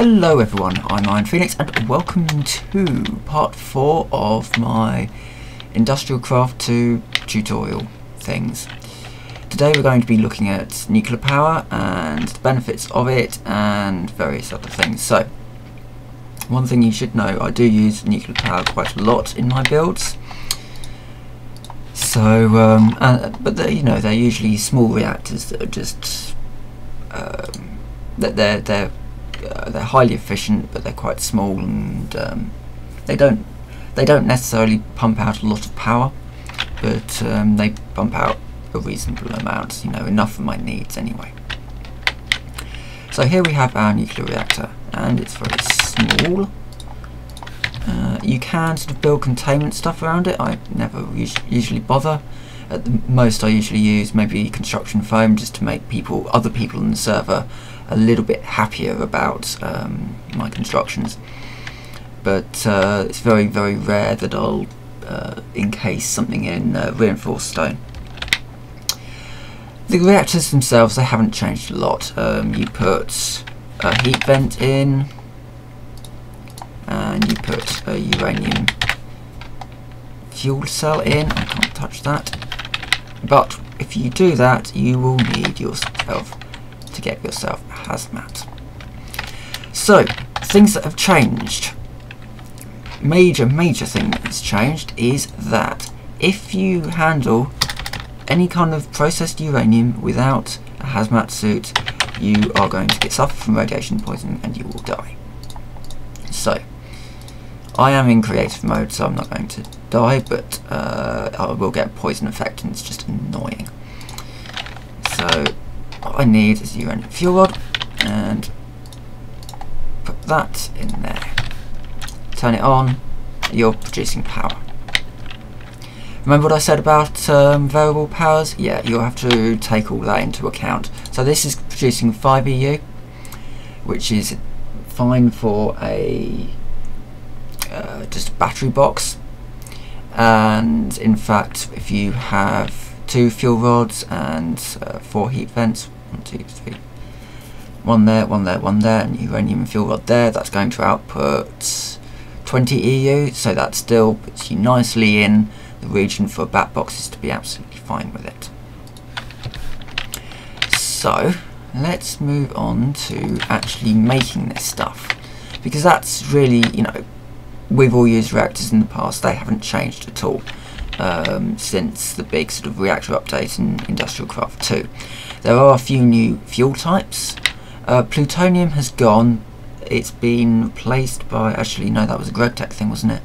Hello everyone, I'm Iron Phoenix and welcome to part 4 of my IndustrialCraft2 tutorial things. Today we're going to be looking at nuclear power and the benefits of it and various other things. So, one thing you should know, I do use nuclear power quite a lot in my builds. So, but they're usually small reactors that are just they're highly efficient, but they're quite small, and they don't necessarily pump out a lot of power, but they pump out a reasonable amount, enough for my needs anyway. So here we have our nuclear reactor, and it's very small. You can sort of build containment stuff around it. I never usually bother. At the most I usually use maybe construction foam, just to make other people in the server a little bit happier about my constructions. But it's very, very rare that I'll encase something in reinforced stone. The reactors themselves, they haven't changed a lot. You put a heat vent in, and you put a uranium fuel cell in. I can't touch that. But if you do that, you will need yourself to get yourself a hazmat. So, things that have changed. Major thing that's changed is that if you handle any kind of processed uranium without a hazmat suit, you are going to suffer from radiation poisoning and you will die. So, I am in creative mode, so I'm not going to die, but I will get a poison effect, and it's just annoying. So what I need is a uranium fuel rod, and put that in there. Turn it on, you're producing power. Remember what I said about variable powers? Yeah, you'll have to take all that into account. So this is producing 5 EU, which is fine for just a battery box. And in fact, if you have 2 fuel rods and 4 heat vents, 1, 2, 3, one there, and uranium fuel rod there, that's going to output 20 EU, so that still puts you nicely in the region for bat boxes to be absolutely fine with it. So let's move on to actually making this stuff, because that's really, we've all used reactors in the past. They haven't changed at all since the big sort of reactor update in IndustrialCraft2. There are a few new fuel types. Plutonium has gone. It's been replaced by, actually no, that was a GregTech thing, wasn't it?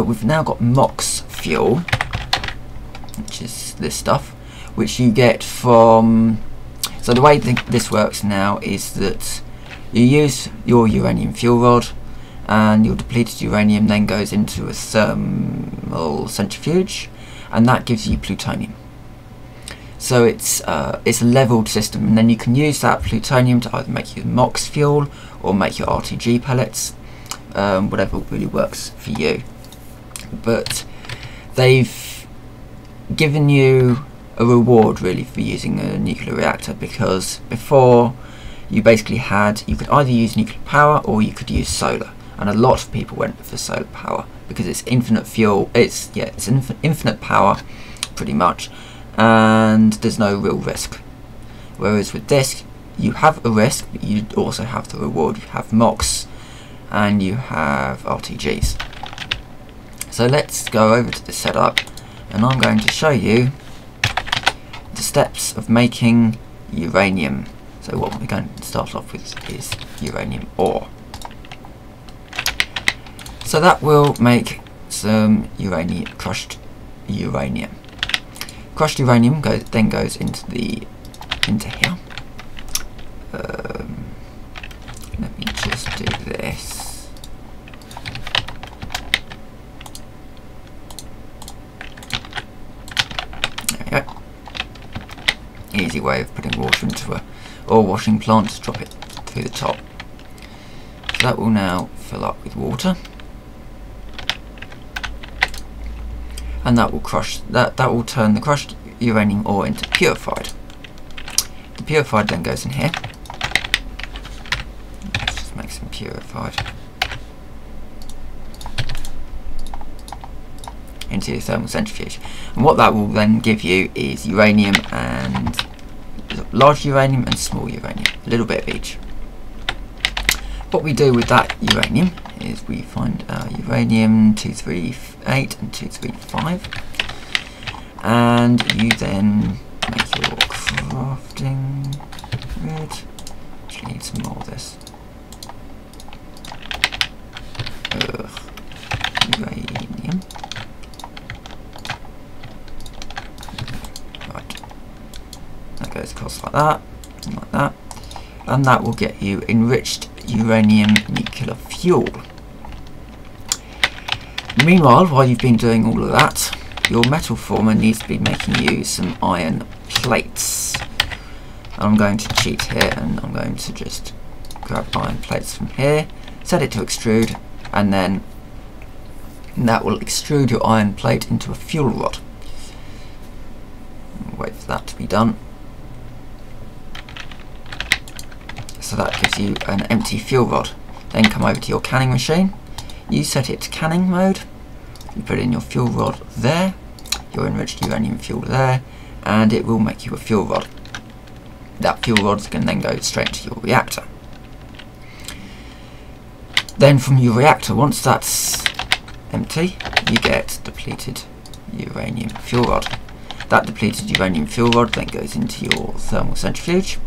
We've now got MOX fuel, which is this stuff, which you get from... So the way this works now is that you use your uranium fuel rod, and your depleted uranium then goes into a thermal centrifuge, and that gives you plutonium. So it's a leveled system, and then you can use that plutonium to either make your MOX fuel or make your RTG pellets, whatever really works for you. But they've given you a reward really for using a nuclear reactor, because before you basically you could either use nuclear power or you could use solar. And a lot of people went for solar power because it's infinite fuel. It's infinite power, pretty much, and there's no real risk. Whereas with this, you have a risk, but you also have the reward. You have MOX and you have RTGs. So let's go over to the setup, and I'm going to show you the steps of making uranium. So what we're going to start off with is uranium ore. So that will make some crushed uranium. Crushed uranium then goes into here. Let me just do this. There we go. Easy way of putting water into a ore washing plant to drop it through the top. So that will now fill up with water. And that will will turn the crushed uranium ore into purified. The purified then goes in here. Let's just make some and purified into your thermal centrifuge. And what that will then give you is uranium, and large uranium and small uranium, a little bit of each. What we do with that uranium is we find our uranium 238 and 235, and you then make your crafting grid. Actually need some more of this. Uranium. Right. That goes across like that, and like that. And that will get you enriched uranium nuclear fuel. Meanwhile, while you've been doing all of that, your metal former needs to be making you some iron plates. I'm going to cheat here, and I'm going to just grab iron plates from here, set it to extrude, and then that will extrude your iron plate into a fuel rod. Wait for that to be done. So that gives you an empty fuel rod. Then come over to your canning machine, you set it to canning mode, you put in your fuel rod there, your enriched uranium fuel there, and it will make you a fuel rod. That fuel rod can then go straight to your reactor. Then from your reactor, once that's empty, you get depleted uranium fuel rod. That depleted uranium fuel rod then goes into your thermal centrifuge,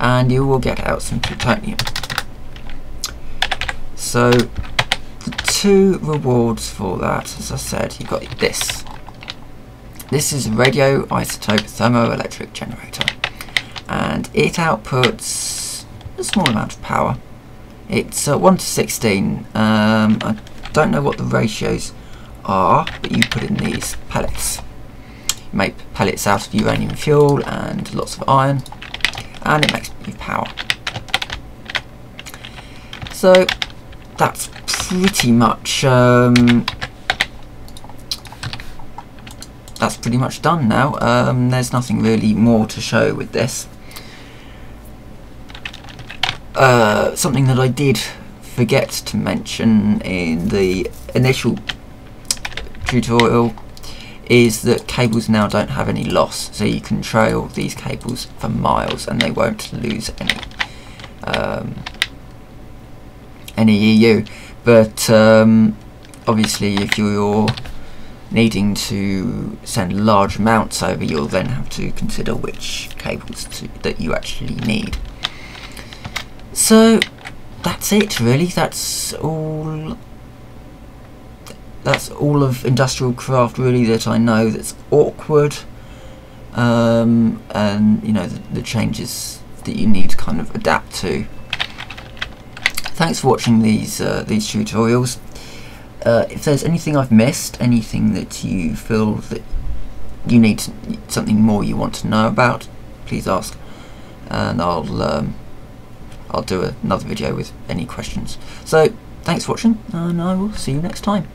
and you will get out some plutonium. So the two rewards for that, as I said, you've got this. This is a radioisotope thermoelectric generator, and it outputs a small amount of power. It's 1 to 16. I don't know what the ratios are, but you put in these pellets. You make pellets out of uranium fuel and lots of iron, and it makes you power. So that's pretty much done now. There's nothing really more to show with this. Something that I did forget to mention in the initial tutorial is that cables now don't have any loss, so you can trail these cables for miles and they won't lose any EU. But obviously if you're needing to send large amounts over, you'll then have to consider which cables that you actually need. So that's it really. That's all of IndustrialCraft really that I know that's awkward, and you know, the changes that you need to kind of adapt to. Thanks for watching these tutorials. If there's anything I've missed, anything that you feel that you need something more you want to know about, please ask, and I'll do another video with any questions. So thanks for watching, and I will see you next time.